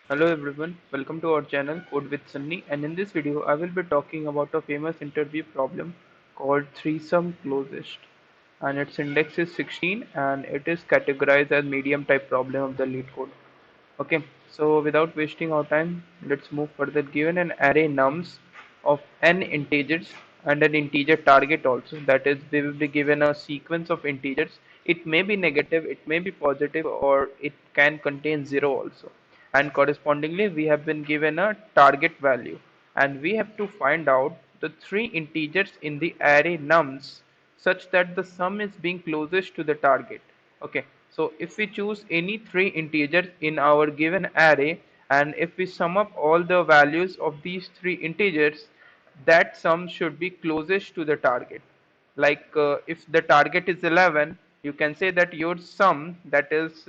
Hello everyone, welcome to our channel Code with Sunny, and in this video I will be talking about a famous interview problem called threesome closest, and its index is 16 and it is categorized as medium type problem of the lead code. Okay, so without wasting our time, let's move further. Given an array nums of n integers and an integer target also, that is, we will be given a sequence of integers. It may be negative, it may be positive, or it can contain zero also. And correspondingly, we have been given a target value, and we have to find out the three integers in the array nums such that the sum is being closest to the target. Okay, so if we choose any three integers in our given array, and if we sum up all the values of these three integers, that sum should be closest to the target. Like if the target is 11, you can say that your sum, that is,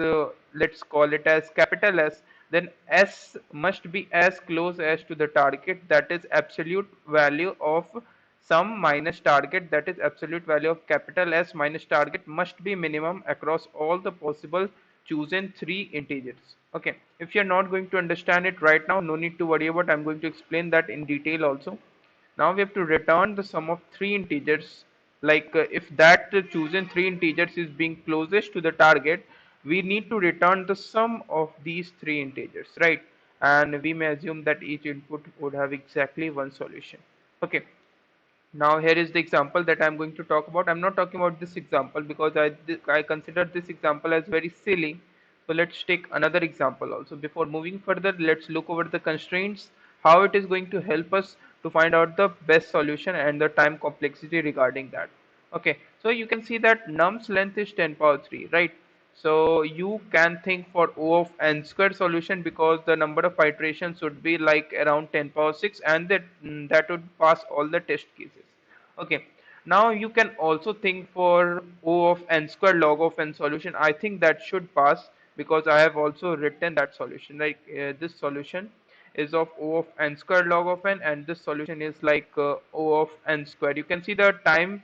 let's call it as capital S, then S must be as close as to the target, that is absolute value of sum minus target, that is absolute value of capital S minus target, must be minimum across all the possible chosen three integers. Okay, if you're not going to understand it right now, no need to worry about. I'm going to explain that in detail also. Now we have to return the sum of three integers. Like if that chosen three integers is being closest to the target, we need to return the sum of these three integers, right? And we may assume that each input would have exactly one solution. Okay, now here is the example that I'm going to talk about. I'm not talking about this example because I consider this example as very silly. So let's take another example also. Before moving further, let's look over the constraints, how it is going to help us to find out the best solution and the time complexity regarding that. Okay, so you can see that num's length is 10 power 3, right? So you can think for O of n square solution, because the number of iterations would be like around 10 power 6, and that would pass all the test cases. Okay. Now you can also think for O of n square log of n solution. I think that should pass because I have also written that solution. Like this solution is of O of n square log of n, and this solution is like O of n square. You can see the time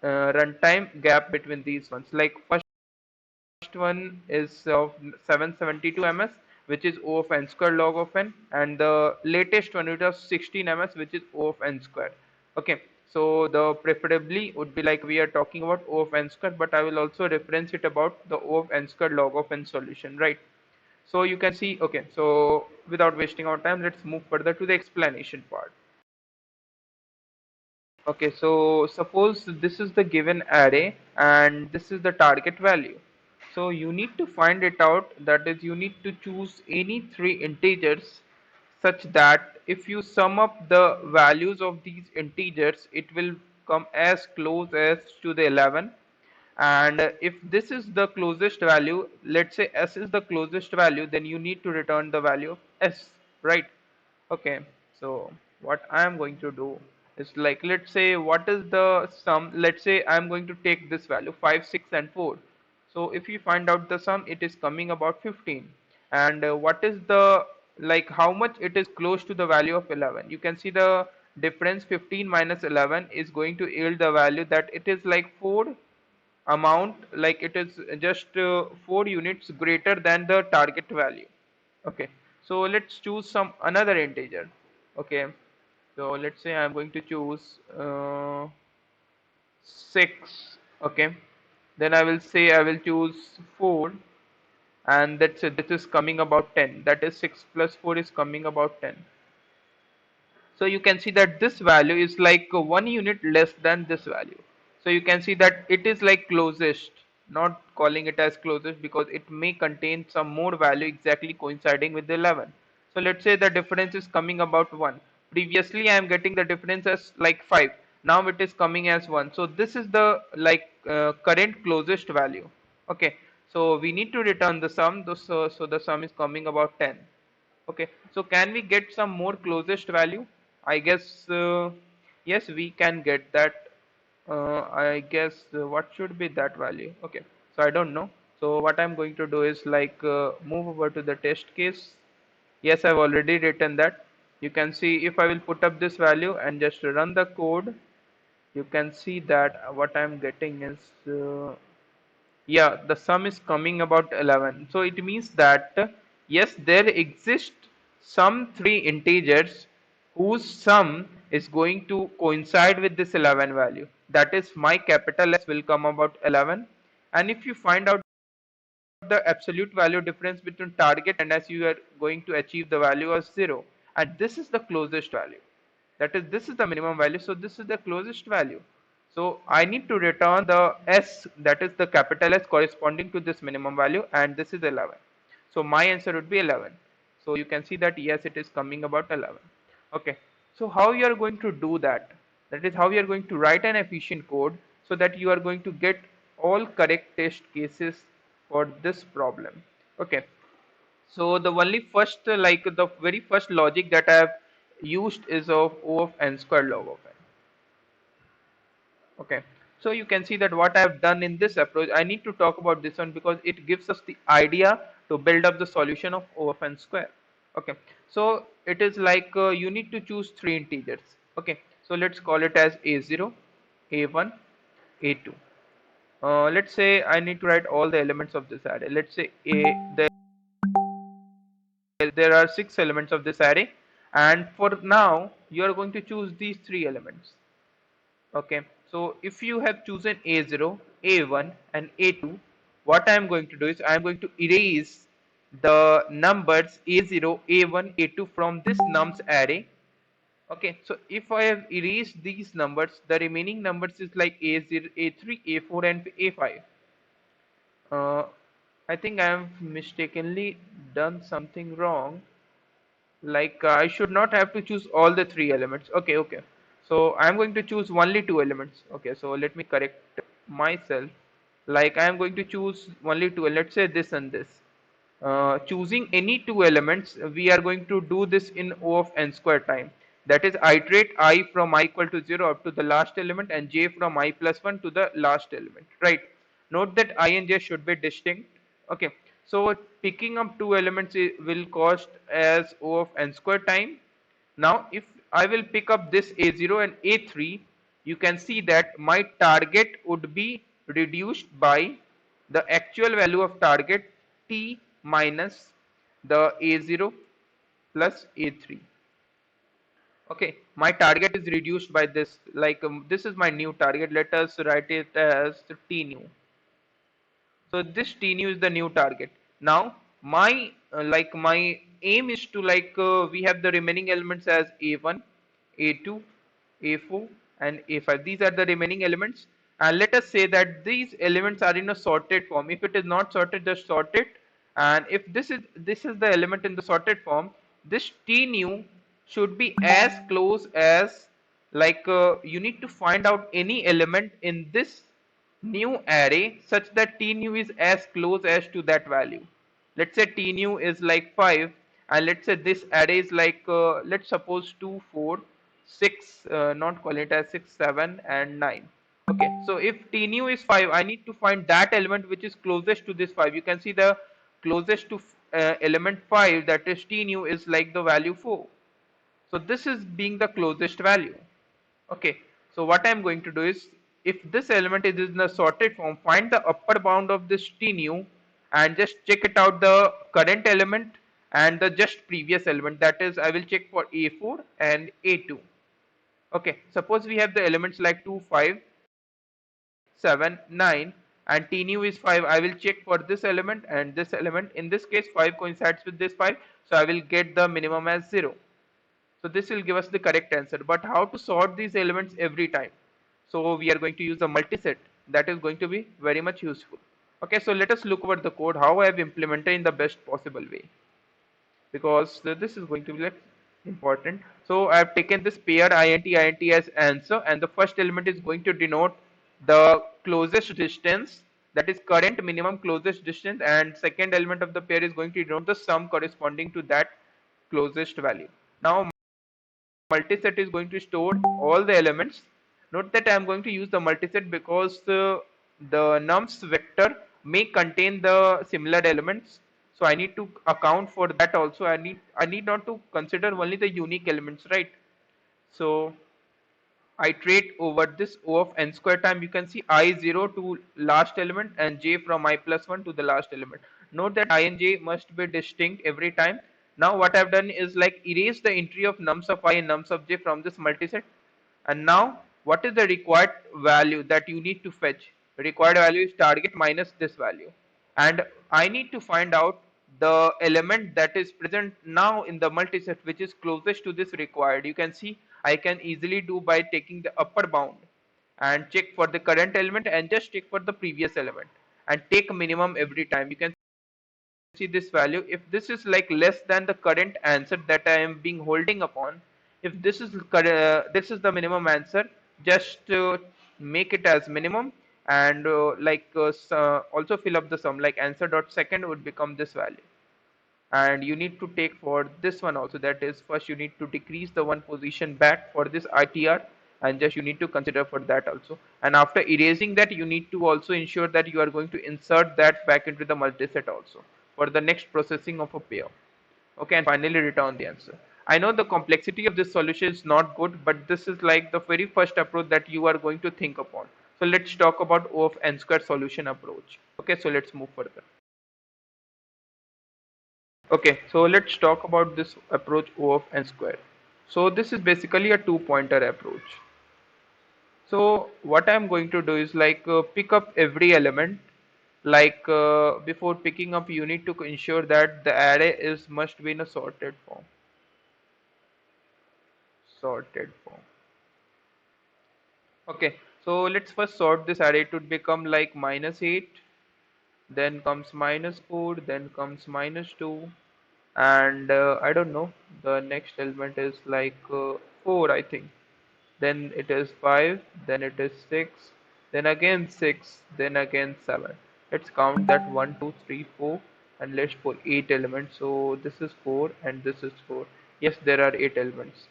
runtime gap between these ones. Like first one is of 772 ms, which is O of n square log of n, and the latest one, it was 16 ms, which is O of n square. Okay, so the preferably would be like we are talking about O of n square, but I will also reference it about the O of n square log of n solution, right? So you can see. Okay, so without wasting our time, let's move further to the explanation part. Okay, so suppose this is the given array and this is the target value. So you need to find it out, that is, you need to choose any three integers such that if you sum up the values of these integers, it will come as close as to the 11. And if this is the closest value, let's say S is the closest value, then you need to return the value of S, right? Okay, so what I am going to do is, like, let's say what is the sum. Let's say I'm going to take this value 5, 6 and 4. So if you find out the sum, it is coming about 15. And what is the, like, how much it is close to the value of 11? You can see the difference. 15 minus 11 is going to yield the value that it is like 4 amount, like it is just 4 units greater than the target value. Okay, so let's choose some another integer. Okay, so let's say I'm going to choose 6. Okay, then I will say I will choose 4, and that's it. This is coming about 10. That is 6 plus 4 is coming about 10. So you can see that this value is like 1 unit less than this value. So you can see that it is like closest, not calling it as closest because it may contain some more value exactly coinciding with the 11. So let's say the difference is coming about 1. Previously I am getting the difference as like 5. Now it is coming as 1. So this is the like current closest value. Okay. So we need to return the sum. So the sum is coming about 10. Okay, so can we get some more closest value? I guess yes, we can get that. I guess what should be that value? Okay, so I don't know. So what I'm going to do is like move over to the test case. Yes, I've already written that. You can see if I will put up this value and just run the code, you can see that what I'm getting is yeah, the sum is coming about 11. So it means that yes, there exists some three integers whose sum is going to coincide with this 11 value. That is, my capital S will come about 11. And if you find out the absolute value difference between target and S, you are going to achieve the value of 0. And this is the closest value. That is, this is the minimum value, so this is the closest value. So I need to return the S, that is the capital S corresponding to this minimum value, and this is 11. So my answer would be 11. So you can see that yes, it is coming about 11. Okay, so how you are going to do that? That is how you are going to write an efficient code so that you are going to get all correct test cases for this problem. Okay, so the only first, like the very first logic that I have used is of O of n square log of n. Okay, so you can see that what I have done in this approach, I need to talk about this one because it gives us the idea to build up the solution of O of n square. Okay, so it is like you need to choose three integers. Okay, so let's call it as a0, a1, a2. Let's say I need to write all the elements of this array. Let's say there are 6 elements of this array, and for now you are going to choose these 3 elements. Okay, so if you have chosen a0, a1 and a2, what I am going to do is I am going to erase the numbers a0, a1, a2 from this nums array. Okay, so if I have erased these numbers, the remaining numbers is like a0, a3, a4 and a5. I think I have mistakenly done something wrong. Like I should not have to choose all the 3 elements. Okay, so I'm going to choose only 2 elements. Okay, so let me correct myself. Like I am going to choose only two, let's say this and this. Choosing any 2 elements, we are going to do this in O of n square time. That is, iterate I from I equal to 0 up to the last element and j from I plus 1 to the last element, right? Note that I and j should be distinct. Okay, so picking up 2 elements will cost as O of n square time. Now, if I will pick up this A0 and A3, you can see that my target would be reduced by the actual value of target T minus the A0 plus A3. Okay, my target is reduced by this, like this is my new target. Let us write it as T new. So this T new is the new target. Now my like my aim is to like we have the remaining elements as A1, A2, A4 and A5. These are the remaining elements, and let us say that these elements are in a sorted form. If it is not sorted, just sort it. And if this is the element in the sorted form, this T new should be as close as like you need to find out any element in this new array such that t new is as close as to that value. Let's say t new is like 5, and let's say this array is like let's suppose 2, 4, 6, not call it as 6, 7 and 9. Okay, so if t new is 5, I need to find that element which is closest to this 5. You can see the closest to element 5, that is t new, is like the value 4. So this is being the closest value. Okay, so what I'm going to do is, if this element is in the sorted form, find the upper bound of this t new and just check it out the current element and the just previous element. That is, I will check for a4 and a2. Okay, suppose we have the elements like 2, 5, 7, 9 and t new is 5. I will check for this element and this element. In this case 5 coincides with this 5, so I will get the minimum as 0. So this will give us the correct answer. But how to sort these elements every time? So we are going to use a multiset. That is going to be very much useful. Okay, so let us look over the code, how I have implemented in the best possible way, because this is going to be like important. So I have taken this pair int as answer, and the first element is going to denote the closest distance, that is current minimum closest distance, and second element of the pair is going to denote the sum corresponding to that closest value. Now multiset is going to store all the elements. Note that I am going to use the multiset because the nums vector may contain the similar elements. So I need to account for that also. I need not to consider only the unique elements, right? So iterate over this O of n square time. You can see I0 to last element and j from I plus 1 to the last element. Note that I and j must be distinct every time. Now what I've done is like erase the entry of nums of I and nums of j from this multiset. And now what is the required value that you need to fetch? Required value is target minus this value. And I need to find out the element that is present now in the multiset which is closest to this required. You can see I can easily do by taking the upper bound and check for the current element and just check for the previous element and take minimum every time. You can see this value. If this is like less than the current answer that I am being holding upon, if this is the minimum answer, just make it as minimum and also fill up the sum, like answer dot second would become this value. And you need to take for this one also, that is first you need to decrease the one position back for this ITR, and just you need to consider for that also. And after erasing that, you need to also ensure that you are going to insert that back into the multiset also for the next processing of a pair. Okay, and finally return the answer. I know the complexity of this solution is not good, but this is like the very first approach that you are going to think upon. So let's talk about O of n square solution approach. Okay, so let's move further. Okay, so let's talk about this approach O of n square. So this is basically a two-pointer approach. So what I'm going to do is like pick up every element. Like before picking up, you need to ensure that the array is must be in a sorted form. Sorted form. Okay, so let's first sort this array to become like -8, then comes -4, then comes -2, and I don't know, the next element is like 4 I think, then it is 5, then it is 6, then again 6, then again 7. Let's count that 1 2 3 4, and let's put 8 elements. So this is 4 and this is 4. Yes, there are 8 elements.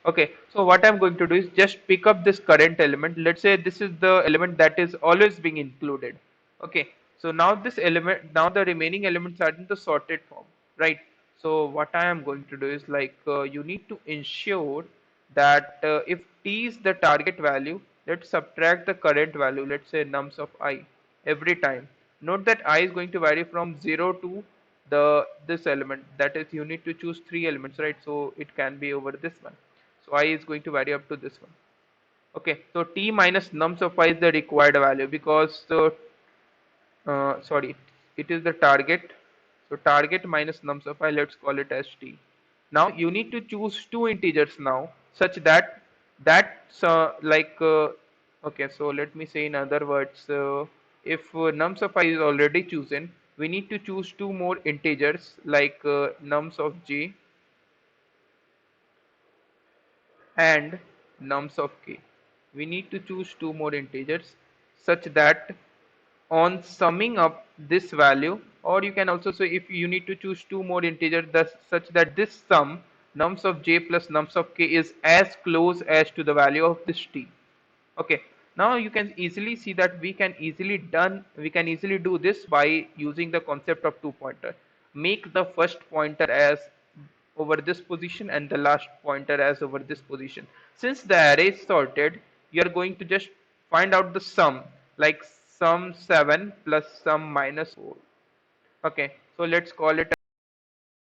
Okay, so what I'm going to do is just pick up this current element. Let's say this is the element that is always being included. Okay, so now this element, now the remaining elements are in the sorted form, right? So what I am going to do is like you need to ensure that if t is the target value, let's subtract the current value, let's say nums of I every time. Note that I is going to vary from 0 to the this element, that is you need to choose three elements, right? So it can be over this one. So I is going to vary up to this one. Okay, so t minus nums of I is the required value because sorry, it is the target. So target minus nums of I, let's call it as t. Now you need to choose two integers now, such that okay, so let me say in other words, if nums of I is already chosen, we need to choose two more integers like nums of j and nums of k. We need to choose two more integers such that on summing up this value, or you can also say if you need to choose two more integers such that this sum nums of j plus nums of k is as close as to the value of this t. Okay, now you can easily see that we can easily do this by using the concept of two pointer. Make the first pointer as over this position and the last pointer as over this position. Since the array is sorted, you are going to just find out the sum, like sum 7 plus sum minus 4. Okay, so let's call it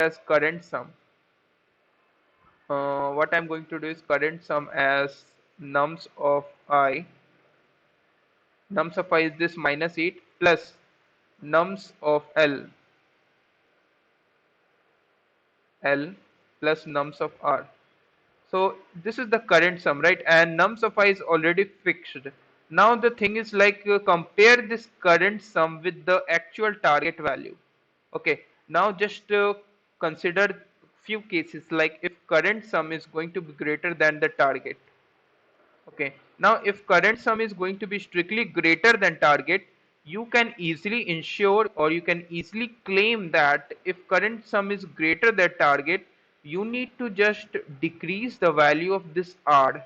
as current sum. What I'm going to do is current sum as nums of I. Nums of I is this -8 plus nums of L plus nums of R. So this is the current sum, right? And nums of I is already fixed. Now the thing is like compare this current sum with the actual target value. Okay, now just consider few cases, like if current sum is going to be greater than the target. Okay, now if current sum is going to be strictly greater than target, you can easily ensure or you can easily claim that if current sum is greater than target, you need to just decrease the value of this R.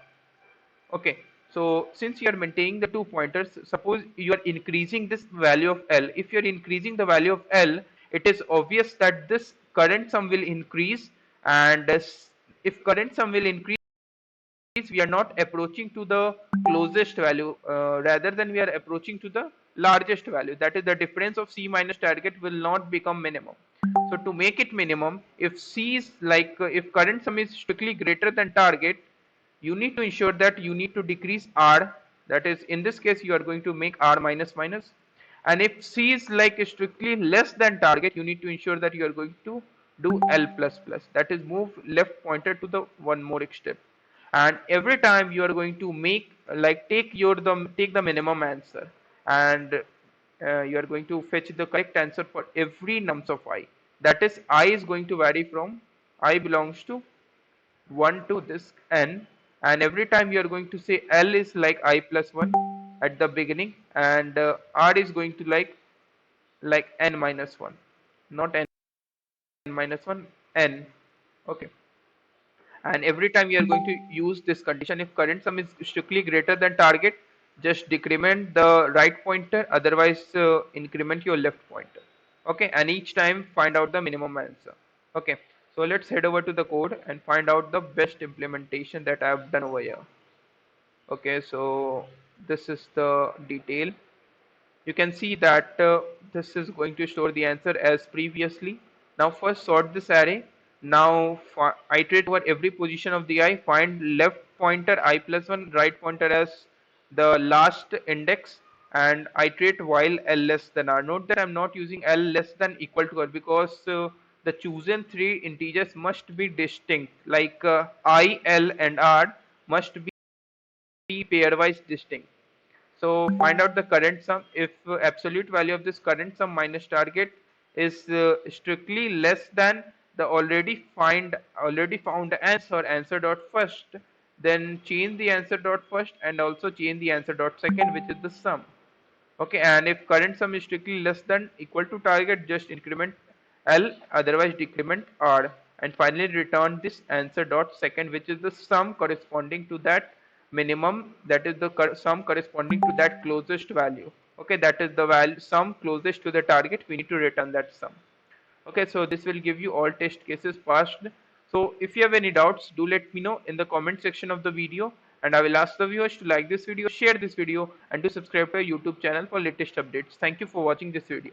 Okay, so since you are maintaining the two pointers, suppose you are increasing this value of L. If you are increasing the value of L, it is obvious that this current sum will increase, and if current sum will increase, we are not approaching to the closest value, rather than we are approaching to the largest value, that is the difference of C minus target will not become minimum. So to make it minimum, if C is like if current sum is strictly greater than target, you need to ensure that you need to decrease R, that is in this case you are going to make R minus minus. And if C is like strictly less than target, you need to ensure that you are going to do L plus plus, that is move left pointer to the one more step. And every time you are going to make like take the minimum answer, and you are going to fetch the correct answer for every nums of I, that is I is going to vary from I belongs to 1 to this n, and every time you are going to say L is like I plus 1 at the beginning, and R is going to like n minus 1, not n minus 1, n. Okay. And every time you are going to use this condition, if current sum is strictly greater than target, just decrement the right pointer, otherwise increment your left pointer. Okay, and each time find out the minimum answer. Okay, so let's head over to the code and find out the best implementation that I have done over here. Okay, so this is the detail. You can see that this is going to store the answer as previously. Now first sort this array. Now iterate over every position of the I, find left pointer I plus 1, right pointer as the last index, and iterate while L less than R. Note that I'm not using L less than equal to R because the chosen three integers must be distinct, like I, L and R must be pairwise distinct. So find out the current sum. If absolute value of this current sum minus target is strictly less than the already found answer dot first, then change the answer dot first and also change the answer dot second, which is the sum. Okay, and if current sum is strictly less than equal to target, just increment L, otherwise decrement R, and finally return this answer dot second, which is the sum corresponding to that minimum, that is the sum corresponding to that closest value. Okay, that is the value sum closest to the target, we need to return that sum. Okay, so this will give you all test cases passed. So if you have any doubts, do let me know in the comment section of the video, and I will ask the viewers to like this video, share this video, and to subscribe to our YouTube channel for latest updates. Thank you for watching this video.